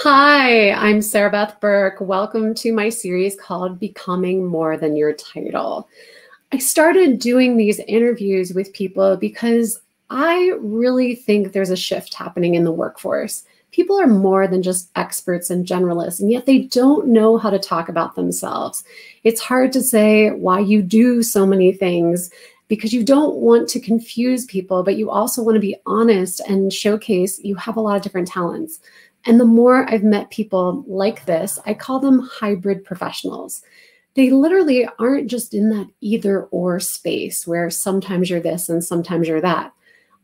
Hi, I'm Sarah Beth Burke. Welcome to my series called Becoming More Than Your Title. I started doing these interviews with people because I really think there's a shift happening in the workforce. People are more than just experts and generalists, and yet they don't know how to talk about themselves. It's hard to say why you do so many things because you don't want to confuse people, but you also want to be honest and showcase you have a lot of different talents. And the more I've met people like this, I call them hybrid professionals. They literally aren't just in that either or space where sometimes you're this and sometimes you're that.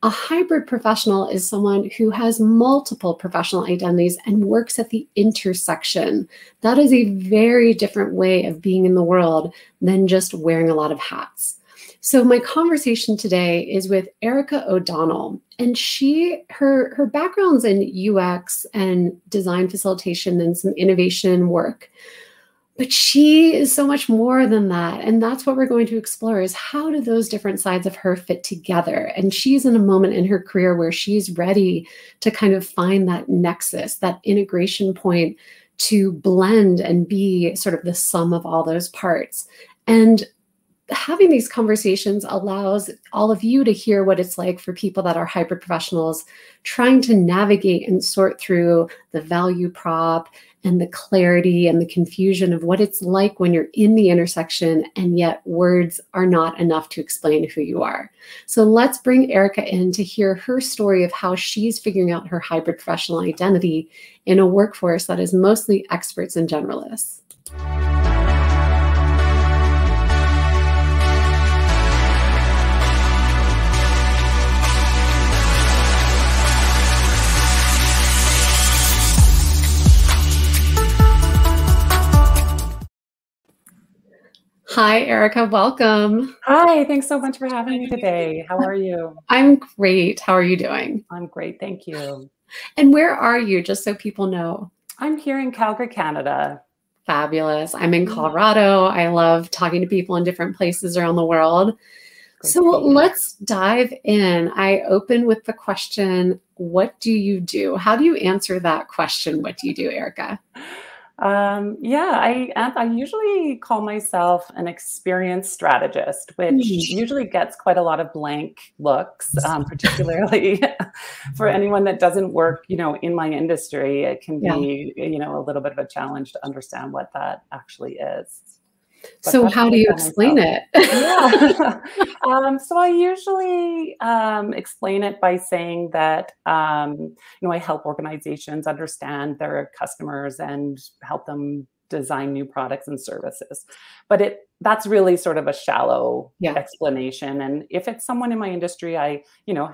A hybrid professional is someone who has multiple professional identities and works at the intersection. That is a very different way of being in the world than just wearing a lot of hats. So my conversation today is with Erica O'Donnell, and her background's in UX and design facilitation and some innovation work. But she is so much more than that. And that's what we're going to explore is how do those different sides of her fit together? And she's in a moment in her career where she's ready to kind of find that nexus, that integration point to blend and be sort of the sum of all those parts. And having these conversations allows all of you to hear what it's like for people that are hybrid professionals trying to navigate and sort through the value prop and the clarity and the confusion of what it's like when you're in the intersection and yet words are not enough to explain who you are. So let's bring Erica in to hear her story of how she's figuring out her hybrid professional identity in a workforce that is mostly experts and generalists. Hi, Erica. Welcome. Hi, thanks so much for having me today. How are you? I'm great. How are you doing? I'm great, thank you. And where are you, just so people know? I'm here in Calgary, Canada. Fabulous. I'm in Colorado. I love talking to people in different places around the world. So let's dive in. I open with the question, what do you do? How do you answer that question? What do you do, Erica? I usually call myself an experienced strategist, which usually gets quite a lot of blank looks, particularly for anyone that doesn't work, in my industry. It can be, a little bit of a challenge to understand what that actually is. So how do you explain it? So I usually explain it by saying that, I help organizations understand their customers and help them design new products and services. But that's really sort of a shallow explanation. And if it's someone in my industry, I,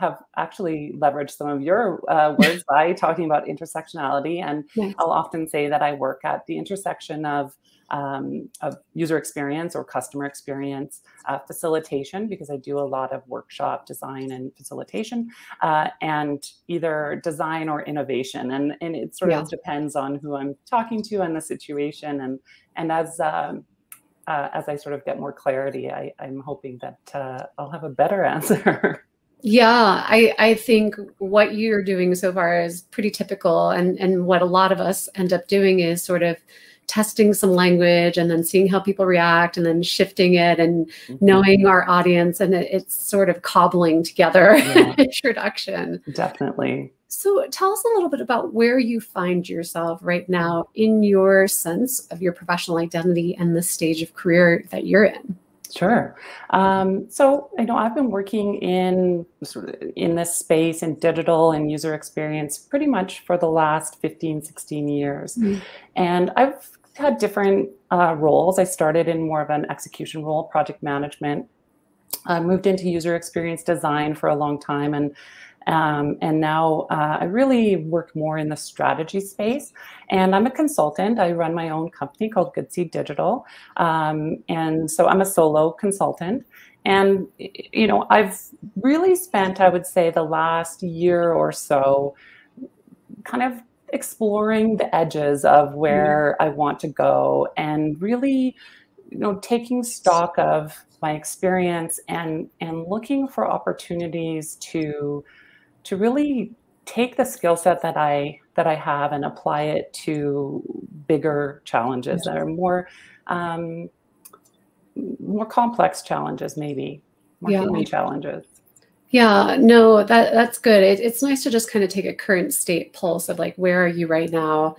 have actually leveraged some of your words by talking about intersectionality. And I'll often say that I work at the intersection of user experience or customer experience, facilitation, because I do a lot of workshop design and facilitation, and either design or innovation. And it sort of depends on who I'm talking to and the situation. And as I sort of get more clarity, I'm hoping that I'll have a better answer. Yeah, I think what you're doing so far is pretty typical. And what a lot of us end up doing is sort of testing some language and then seeing how people react and then shifting it and knowing our audience. And it's sort of cobbling together an introduction. Definitely. So tell us a little bit about where you find yourself right now in your sense of your professional identity and the stage of career that you're in. Sure. So, I've been working in this space in digital and user experience pretty much for the last 15, 16 years. And I've had different roles. I started in more of an execution role, project management. I moved into user experience design for a long time. And now I really work more in the strategy space. And I'm a consultant. I run my own company called Good Seed Digital. And so I'm a solo consultant. And, I've really spent, I would say, the last year or so kind of exploring the edges of where I want to go and really, taking stock of my experience and looking for opportunities to really take the skill set that I that I have and apply it to bigger challenges that are more complex challenges, maybe more human challenges. Yeah, no, that's good. It's nice to just kind of take a current state pulse of like, where are you right now?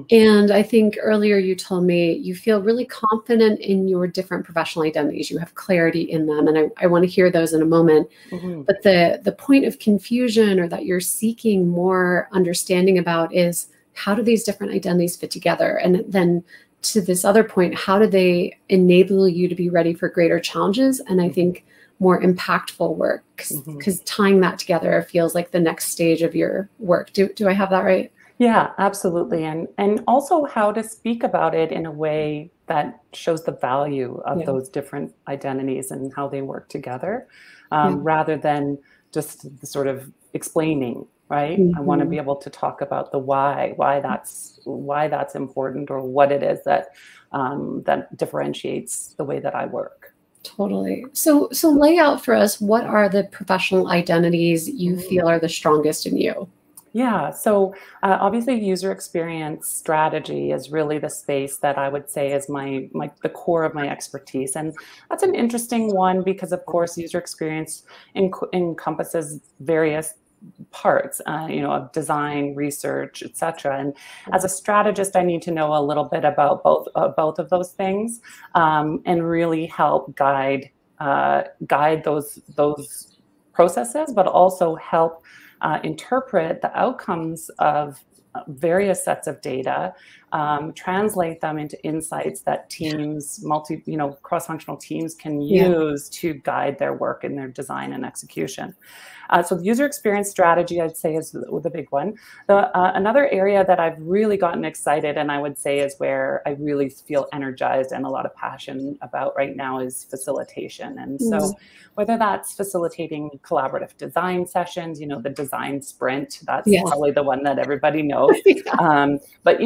And I think earlier you told me you feel really confident in your different professional identities. You have clarity in them. And I want to hear those in a moment. But the point of confusion, or that you're seeking more understanding about, is how do these different identities fit together? And then to this other point, how do they enable you to be ready for greater challenges? And I think more impactful work, because tying that together feels like the next stage of your work. Do I have that right? Yeah, absolutely. And also how to speak about it in a way that shows the value of those different identities and how they work together, rather than just the sort of explaining, right? I want to be able to talk about the why that's important, or what it is that that differentiates the way that I work. Totally. So lay out for us, what are the professional identities you feel are the strongest in you? Yeah, so obviously user experience strategy is really the space that I would say is the core of my expertise. And that's an interesting one because, of course, user experience encompasses various parts, of design, research, etc. And as a strategist, I need to know a little bit about both of those things, and really help guide those processes, but also help interpret the outcomes of various sets of data, translate them into insights that teams, cross-functional teams can use to guide their work in their design and execution. So the user experience strategy, I'd say, is the big one. Another area that I've really gotten excited, and I would say is where I really feel energized and a lot of passion about right now, is facilitation. And so whether that's facilitating collaborative design sessions, the design sprint, that's probably the one that everybody knows. But,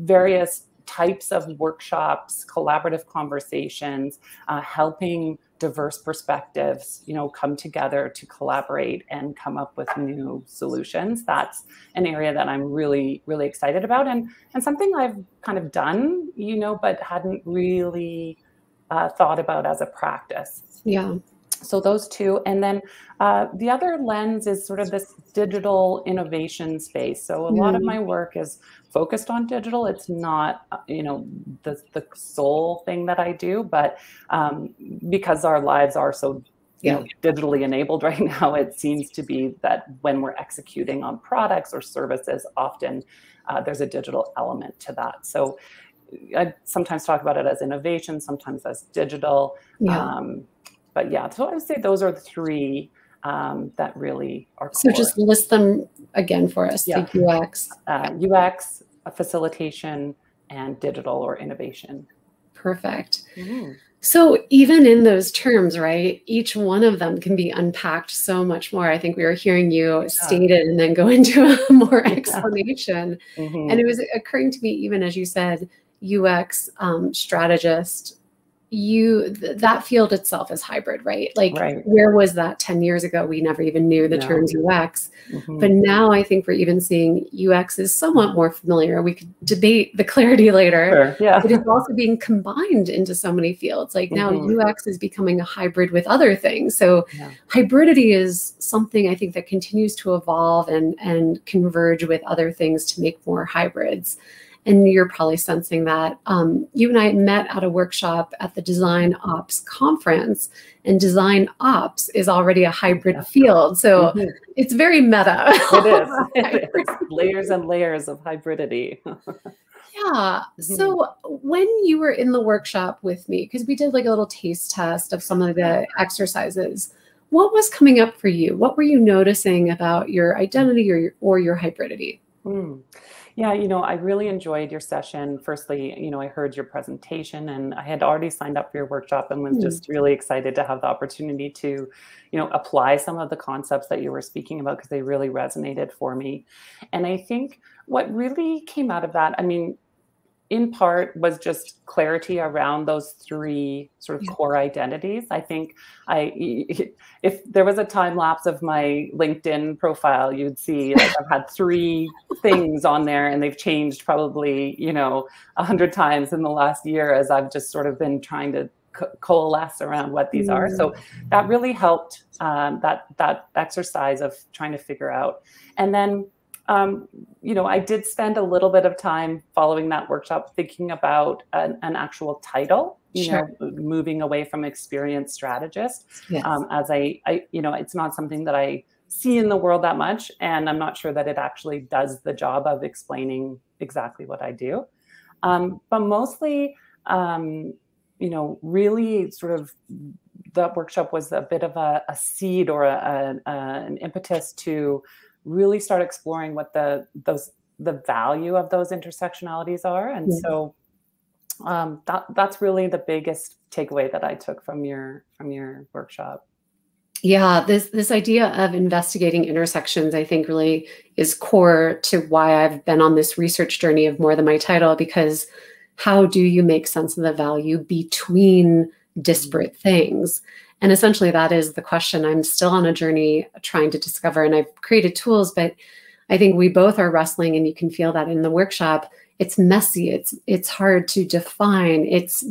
various types of workshops, collaborative conversations, helping diverse perspectives, come together to collaborate and come up with new solutions. That's an area that I'm really, really excited about, and something I've kind of done, but hadn't really thought about as a practice. Yeah. So those two. And then the other lens is sort of this digital innovation space. So a lot of my work is focused on digital. It's not, the sole thing that I do, but because our lives are so digitally enabled right now, it seems to be that when we're executing on products or services, often there's a digital element to that. So I sometimes talk about it as innovation, sometimes as digital. But yeah, so I would say those are the three that really are core. So just list them again for us. Yeah. The UX. UX, facilitation, and digital or innovation. Perfect. So even in those terms, right, each one of them can be unpacked so much more. I think we were hearing you state it and then go into a more explanation. And it was occurring to me, even as you said, UX strategist, that field itself is hybrid, right? Like, where was that 10 years ago? We never even knew the terms UX. But now I think we're even seeing UX is somewhat more familiar. We could debate the clarity later. But it's also being combined into so many fields. Like now UX is becoming a hybrid with other things. So hybridity is something I think that continues to evolve and converge with other things to make more hybrids. And you're probably sensing that. You and I met at a workshop at the Design Ops conference, and Design Ops is already a hybrid field. So it's very meta. It is. Layers and layers of hybridity. So when you were in the workshop with me, because we did like a little taste test of some of the exercises, what was coming up for you? What were you noticing about your identity or your hybridity? Yeah, I really enjoyed your session. Firstly, I heard your presentation, and I had already signed up for your workshop and was just really excited to have the opportunity to, apply some of the concepts that you were speaking about, because they really resonated for me. And I think what really came out of that, in part was just clarity around those three sort of core identities. I think if there was a time lapse of my LinkedIn profile, you'd see like I've had three things on there, and they've changed probably, 100 times in the last year as I've just sort of been trying to coalesce around what these are. So that really helped, that exercise of trying to figure out. And then I did spend a little bit of time following that workshop thinking about an actual title, moving away from experienced strategist. As it's not something that I see in the world that much, and I'm not sure that it actually does the job of explaining exactly what I do. But mostly, really sort of that workshop was a bit of a seed or an impetus to really start exploring what the value of those intersectionalities are. And so that's really the biggest takeaway that I took from your workshop. Yeah, this idea of investigating intersections, I think, really is core to why I've been on this research journey of More Than My Title, because how do you make sense of the value between disparate things? And essentially that is the question I'm still on a journey trying to discover. And I've created tools, but I think we both are wrestling, and you can feel that in the workshop. It's messy. It's hard to define. It's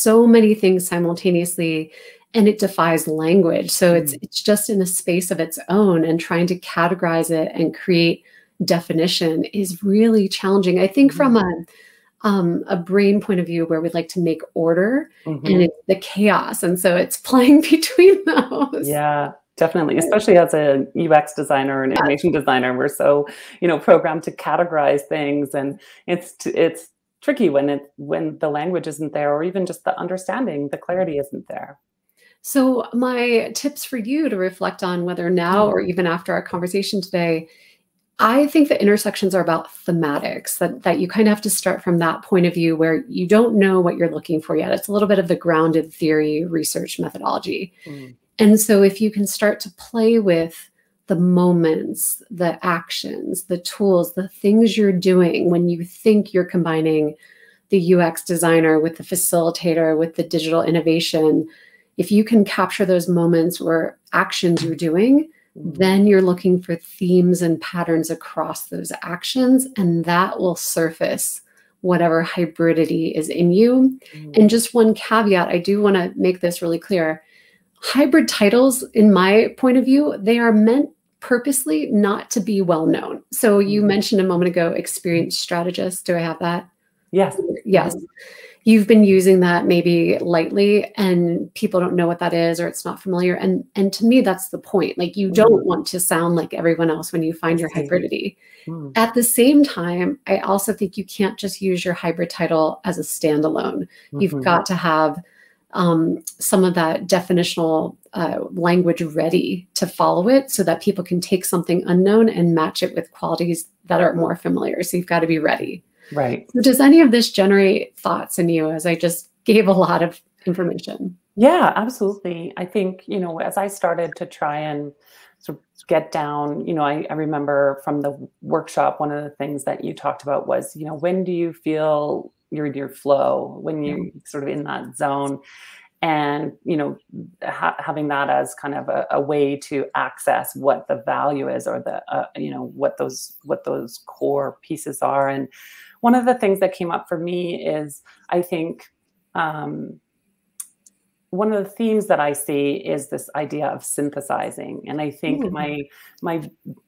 so many things simultaneously, and it defies language. So it's just in a space of its own, and trying to categorize it and create definition is really challenging. I think from a brain point of view, where we'd like to make order, and it's the chaos. And so it's playing between those. Yeah, definitely. Especially as a UX designer and information designer, we're so, programmed to categorize things. And it's tricky when the language isn't there, or even just the understanding, the clarity isn't there. So my tips for you to reflect on, whether now or even after our conversation today, I think the intersections are about thematics, that you kind of have to start from that point of view where you don't know what you're looking for yet. It's a little bit of the grounded theory research methodology. And so if you can start to play with the moments, the actions, the tools, the things you're doing when you think you're combining the UX designer with the facilitator, with the digital innovation, if you can capture those moments or actions you're doing, then you're looking for themes and patterns across those actions, and that will surface whatever hybridity is in you. And just one caveat, I do want to make this really clear. Hybrid titles, in my point of view, they are meant purposely not to be well known. So you mentioned a moment ago, experienced strategist. Do I have that? Yes. Yes. You've been using that maybe lightly, and people don't know what that is, or it's not familiar. And to me, that's the point. Like, you don't want to sound like everyone else when you find your hybridity. At the same time, I also think you can't just use your hybrid title as a standalone. You've got to have some of that definitional language ready to follow it, so that people can take something unknown and match it with qualities that are more familiar. So you've got to be ready. Right. So does any of this generate thoughts in you, as I just gave a lot of information? Yeah, absolutely. I think, as I started to try and sort of get down, I remember from the workshop, one of the things that you talked about was, when do you feel you're in your flow, when you're sort of in that zone? And, having that as kind of a way to access what the value is, or the, what those core pieces are. And one of the things that came up for me is, I think, one of the themes that I see is this idea of synthesizing. And I think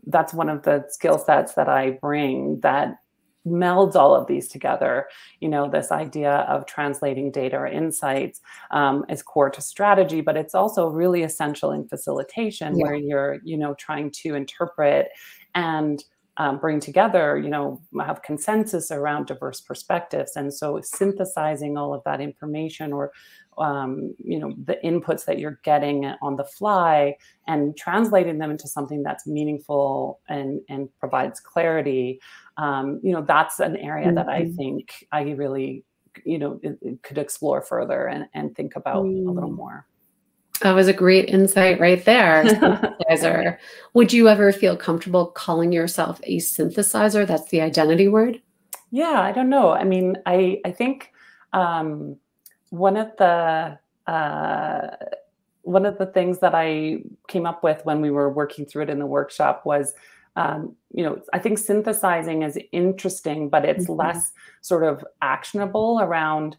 that's one of the skill sets that I bring that melds all of these together. This idea of translating data or insights is core to strategy, but it's also really essential in facilitation, where you're, trying to interpret and bring together, have consensus around diverse perspectives. And so synthesizing all of that information, or, the inputs that you're getting on the fly, and translating them into something that's meaningful and provides clarity. That's an area that I think I really, could explore further and think about a little more. That was a great insight right there. Synthesizer. Would you ever feel comfortable calling yourself a synthesizer? That's the identity word. Yeah, I don't know. I mean, I think um, one of the uh, one of the things that I came up with when we were working through it in the workshop was, I think synthesizing is interesting, but it's Mhm. less sort of actionable around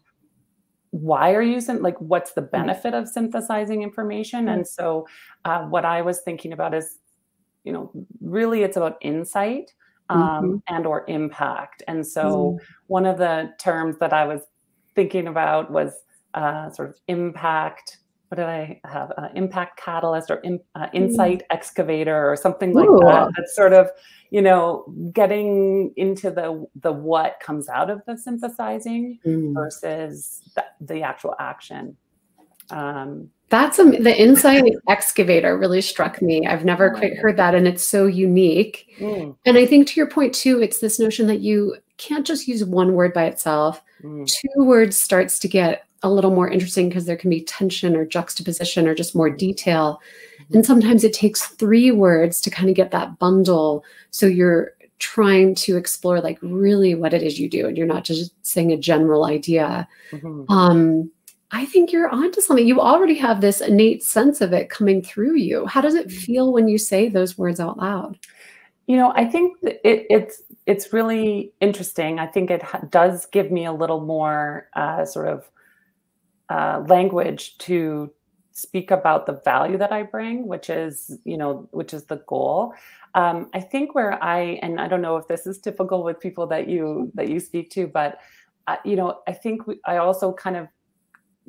why are you like what's the Right. benefit of synthesizing information. Yeah. And so what I was thinking about is, really it's about insight Mhm. and or impact. And so Mm. one of the terms that I was thinking about was sort of impact. What did I have? Impact catalyst or Mm. insight excavator or something like that. Ooh. That's sort of, getting into the what comes out of the synthesizing Mm. versus the actual action. Um, The insight excavator really struck me. I've never quite heard that, and it's so unique. mm, And I think to your point too, it's this notion that you can't just use one word by itself. mm, Two words starts to get a little more interesting because there can be tension or juxtaposition or just more mm, detail. And mhm. sometimes it takes three words to kind of get that bundle. So you're trying to explore like really what it is you do, and you're not just saying a general idea. Mhm. Um, I think you're onto something. You already have this innate sense of it coming through you. How does it Mm. feel when you say those words out loud? I think that it's really interesting. I think it does give me a little more sort of language to speak about the value that I bring, which is the goal. I think and I don't know if this is typical with people that you speak to, but I think I also kind of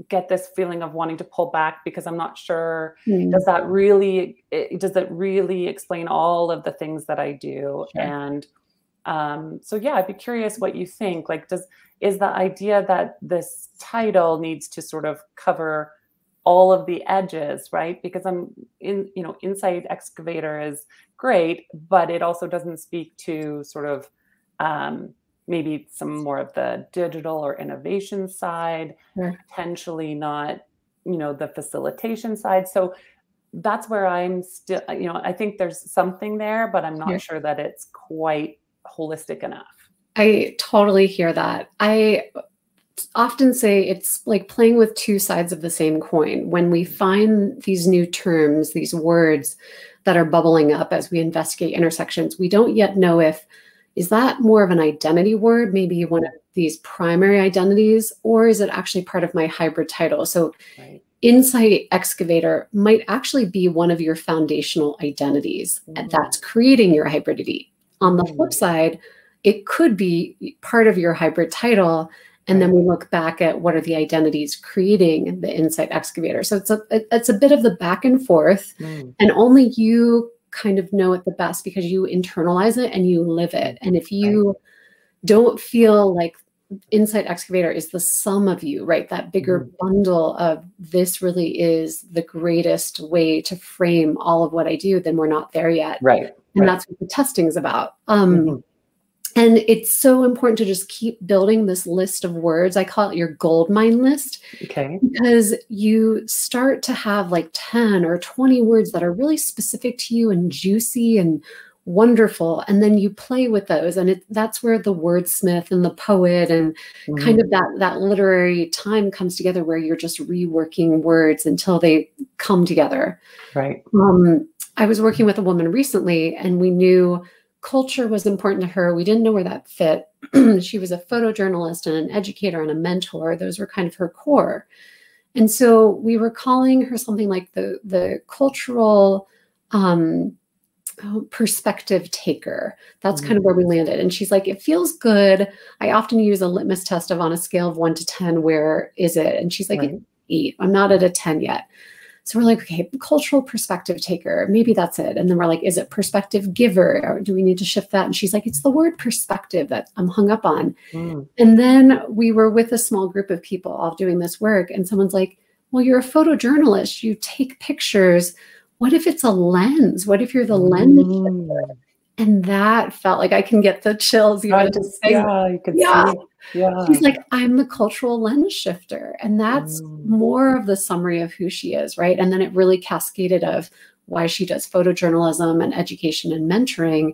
get this feeling of wanting to pull back because I'm not sure, Mm, does that really explain all of the things that I do? sure. And so yeah, I'd be curious what you think. Like, is the idea that this title needs to sort of cover all of the edges, right? Because Insight Excavator is great, but it also doesn't speak to sort of um, maybe some more of the digital or innovation side, Sure. potentially not, the facilitation side. So that's where I'm still, I think there's something there, but I'm not Yeah. sure that it's quite holistic enough. I totally hear that. I often say it's like playing with two sides of the same coin. When we find these new terms, these words that are bubbling up as we investigate intersections, we don't yet know if is that more of an identity word, maybe one of these primary identities, or is it actually part of my hybrid title? So Right. Insight Excavator might actually be one of your foundational identities and Mm, that's creating your hybridity. On the flip mm, side, it could be part of your hybrid title. And then right. we look back at what are the identities creating the Insight Excavator. So it's a bit of the back and forth, Mm, and only you kind of know it the best because you internalize it and you live mm, it. And if right. you don't feel like Insight Excavator is the sum of you, right? That bigger Mhm, bundle of this really is the greatest way to frame all of what I do, then we're not there yet. right. And Right. that's what the testing is about. Mhm, And it's so important to just keep building this list of words. I call it your gold mine list okay. because you start to have like 10 or 20 words that are really specific to you and juicy and wonderful. And then you play with those. And that's where the wordsmith and the poet and kind Mhm, of that literary time comes together where you're just reworking words until they come together. right. I was working with a woman recently and we knew culture was important to her. We didn't know where that fit. She was a photojournalist and an educator and a mentor. Those were kind of her core. And so we were calling her something like the cultural perspective taker. That's kind of Mhm, where we landed. And she's like, it feels good. I often use a litmus test of on a scale of 1 to 10, where is it? And she's like, it's right. 8. I'm not at a 10 yet. So we're like, okay, cultural perspective taker, maybe that's it. And then we're like, is it perspective giver? Or do we need to shift that? And she's like, it's the word perspective that I'm hung up on. Mm, And then we were with a small group of people all doing this work. And someone's like, well, you're a photojournalist. You take pictures. What if it's a lens? What if you're the lens? mm. And that felt like I can get the chills I even just, saying, yeah, you could see yeah. it. Yeah. She's like, I'm the cultural lens shifter. And that's Mm, more of the summary of who she is, right? And then it really cascaded of why she does photojournalism and education and mentoring,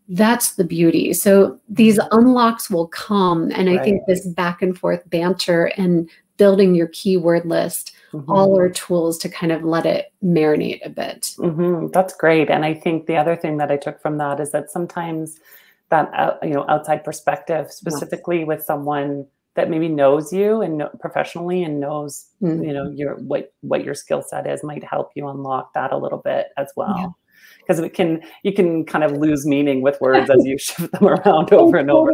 that's the beauty. So these unlocks will come. And I think this back and forth banter and building your keyword list, all are tools to kind of let it marinate a bit. That's great. And I think the other thing that I took from that is that sometimes that, outside perspective, specifically with someone that maybe knows you and professionally and knows, what your skill set is, might help you unlock that a little bit as well. Because you can kind of lose meaning with words as you shift them around over and over.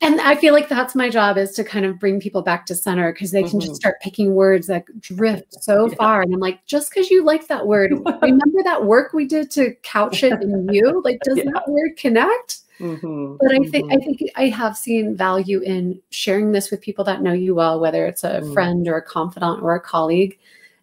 And I feel like that's my job, is to kind of bring people back to center, because they can just start picking words that drift so far. And I'm like, just because you like that word, remember that work we did to couch it in you? Like, does that word connect? But I think I have seen value in sharing this with people that know you well, whether it's a friend or a confidant or a colleague,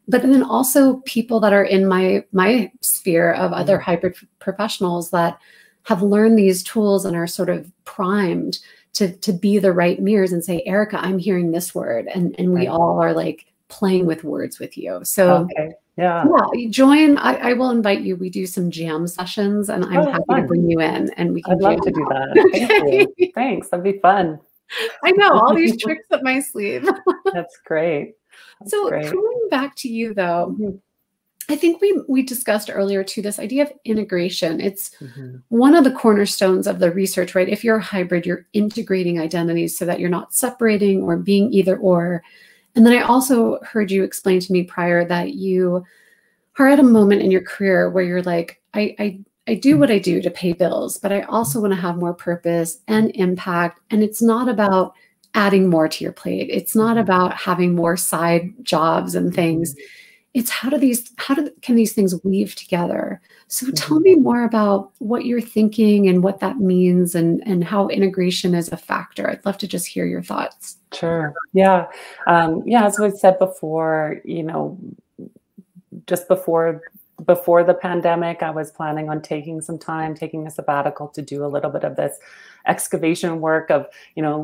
but then also people that are in my sphere of other hybrid professionals that have learned these tools and are sort of primed to be the right mirrors and say, Erica, I'm hearing this word. And we all are like playing with words with you. So join. I will invite you. We do some jam sessions, and I'm happy to bring you in, and we can I'd love to do that. Thank you. Thanks. That'd be fun. I know, all these tricks up my sleeve. That's great. So coming back to you though, I think we discussed earlier too, this idea of integration. It's one of the cornerstones of the research, right? If you're a hybrid, you're integrating identities so that you're not separating or being either or. And then I also heard you explain to me prior that you are at a moment in your career where you're like, I do what I do to pay bills, but I also want to have more purpose and impact. And it's not about adding more to your plate. It's not about having more side jobs and things. It's how can these things weave together? So tell me more about what you're thinking and what that means, and how integration is a factor. I'd love to just hear your thoughts. Sure. Yeah. As we said before, just before the pandemic, I was planning on taking a sabbatical to do a little bit of this excavation work of,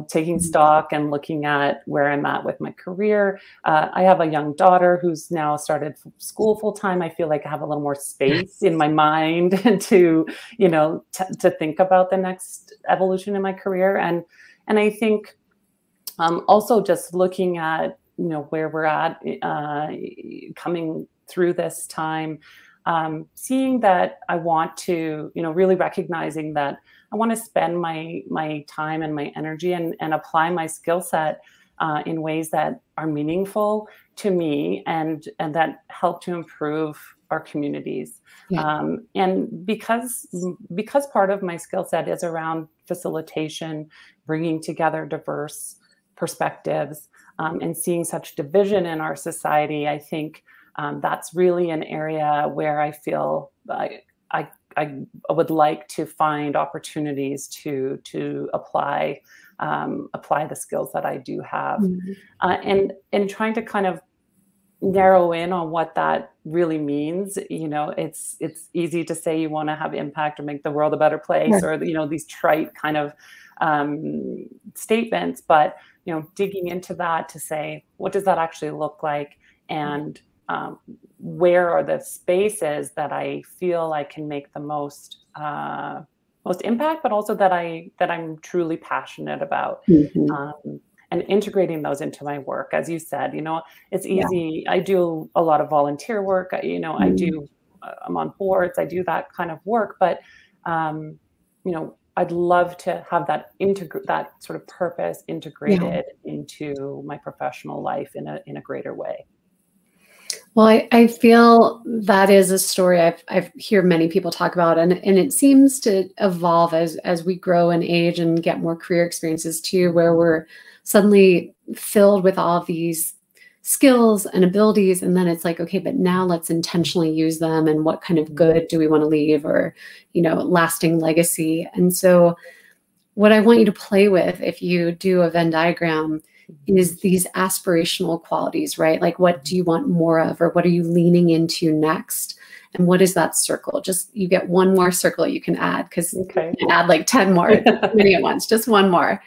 taking stock and looking at where I'm at with my career. I have a young daughter who's now started school full time. I feel like I have a little more space in my mind to, to think about the next evolution in my career. And I think also just looking at, where we're at coming through this time, seeing that I want to, really recognizing that I want to spend my time and my energy and apply my skill set in ways that are meaningful to me and that help to improve our communities. And because part of my skill set is around facilitation, bringing together diverse perspectives, and seeing such division in our society, I think that's really an area where I feel I would like to find opportunities to apply the skills that I do have, and trying to kind of narrow in on what that really means. It's easy to say you want to have impact or make the world a better place, or these trite kind of statements, but digging into that to say, what does that actually look like, and where are the spaces that I feel I can make the most impact, but also that I'm truly passionate about, and integrating those into my work. As you said, it's easy. I do a lot of volunteer work. I'm on boards. I do that kind of work, but I'd love to have that sort of purpose integrated into my professional life in a greater way. Well, I feel that is a story I've hear many people talk about, and it seems to evolve as we grow and age and get more career experiences too, where we're suddenly filled with all of these skills and abilities, and then it's like, okay, but now let's intentionally use them, and what kind of good do we want to leave, or lasting legacy. And so what I want you to play with, if you do a Venn diagram, is these aspirational qualities, right? Like, what do you want more of, or what are you leaning into next? And what is that circle? Just, you get one more circle you can add, because you can add like 10 more, many at once, just one more.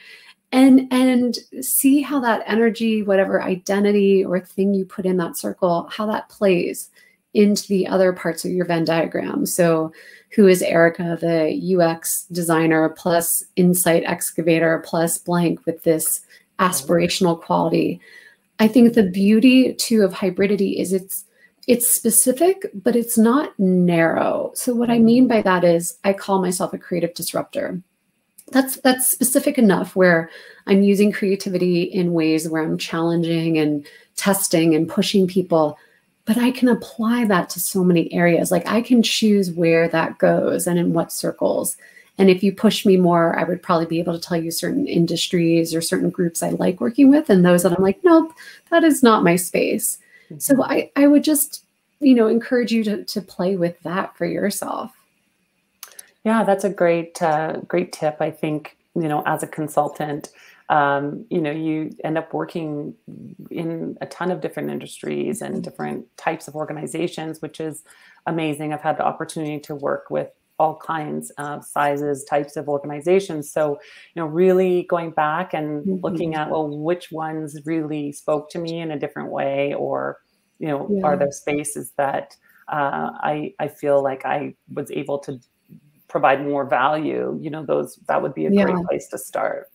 And see how that energy, whatever identity or thing you put in that circle, how that plays into the other parts of your Venn diagram. So who is Erica, the UX designer, plus Insight Excavator, plus blank with this aspirational quality. I think the beauty too of hybridity is it's specific, but it's not narrow. So what I mean by that is I call myself a creative disruptor. That's specific enough where I'm using creativity in ways where I'm challenging and testing and pushing people, but I can apply that to so many areas. Like I can choose where that goes and in what circles. And if you push me more, I would probably be able to tell you certain industries or certain groups I like working with, and those that I'm like, nope, that is not my space. So I would just, encourage you to play with that for yourself. Yeah, that's a great tip. I think, as a consultant, you end up working in a ton of different industries and different types of organizations, which is amazing. I've had the opportunity to work with all kinds of sizes, types of organizations. So, really going back and looking at, well, which ones really spoke to me in a different way, or, are there spaces that I feel like I was able to provide more value, that would be a great place to start.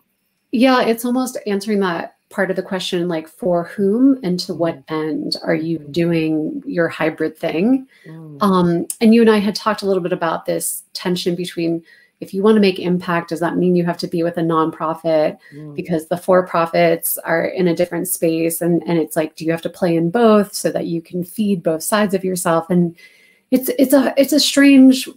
Yeah, it's almost answering that part of the question, like for whom and to what end are you doing your hybrid thing? And you and I had talked a little bit about this tension between, if you want to make impact, does that mean you have to be with a nonprofit because the for-profits are in a different space? And it's like, do you have to play in both so that you can feed both sides of yourself? And it's a strange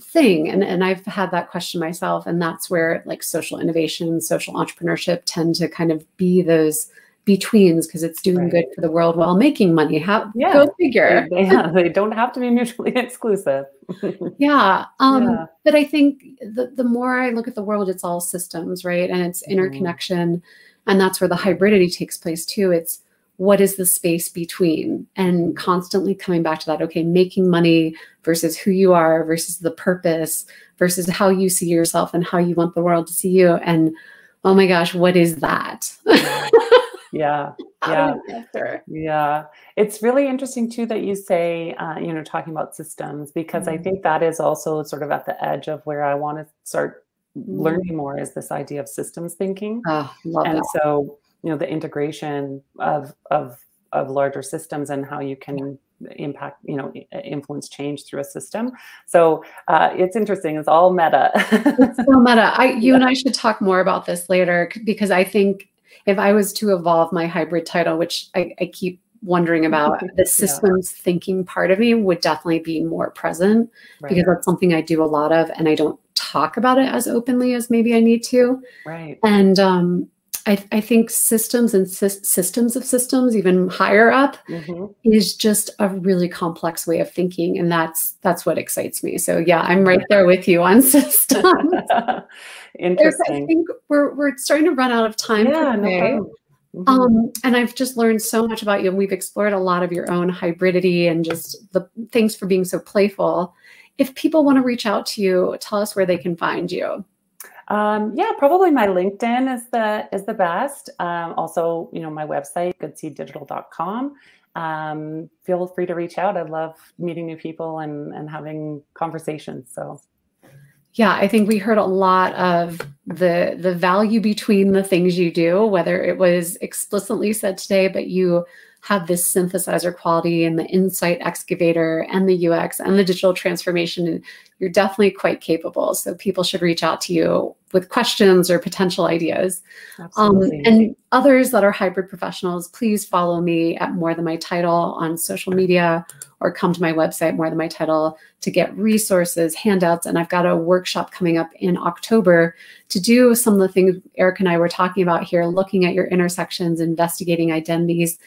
thing. And I've had that question myself. And that's where like social innovation, social entrepreneurship tend to kind of be those betweens, because it's doing good for the world while making money. Go figure. They don't have to be mutually exclusive. But I think the more I look at the world, it's all systems, right? And it's interconnection. And that's where the hybridity takes place too. It's what is the space between, and constantly coming back to that, okay, making money versus who you are versus the purpose versus how you see yourself and how you want the world to see you. And oh my gosh, what is that? Yeah. It's really interesting too that you say, talking about systems, because I think that is also sort of at the edge of where I want to start learning more, is this idea of systems thinking. Love and that. So, the integration of larger systems and how you can impact, influence change through a system. So it's interesting. It's all meta. It's so meta. You and I should talk more about this later, because I think if I was to evolve my hybrid title, which I keep wondering about, the systems thinking part of me would definitely be more present, because that's something I do a lot of, and I don't talk about it as openly as maybe I need to. And I think systems and systems of systems, even higher up, is just a really complex way of thinking. And that's what excites me. So yeah, I'm right there with you on systems. Interesting. I think we're starting to run out of time for today. And I've just learned so much about you, and we've explored a lot of your own hybridity and just the thanks for being so playful. If people want to reach out to you, tell us where they can find you. Probably my LinkedIn is the best. Also, my website, goodseeddigital.com. Feel free to reach out. I love meeting new people and having conversations. So. Yeah, I think we heard a lot of the value between the things you do, whether it was explicitly said today, but you have this synthesizer quality and the Insight Excavator and the UX and the digital transformation. And you're definitely quite capable. So people should reach out to you with questions or potential ideas. And others that are hybrid professionals, please follow me at More Than My Title on social media, or come to my website, More Than My Title, to get resources, handouts. And I've got a workshop coming up in October to do some of the things Eric and I were talking about here, looking at your intersections, investigating identities,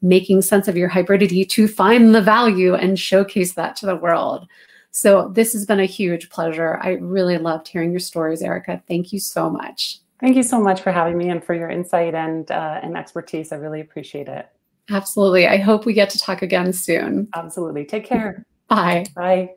making sense of your hybridity to find the value and showcase that to the world. So this has been a huge pleasure. I really loved hearing your stories, Erica. Thank you so much. Thank you so much for having me and for your insight and expertise. I really appreciate it. Absolutely. I hope we get to talk again soon. Absolutely. Take care. Bye. Bye.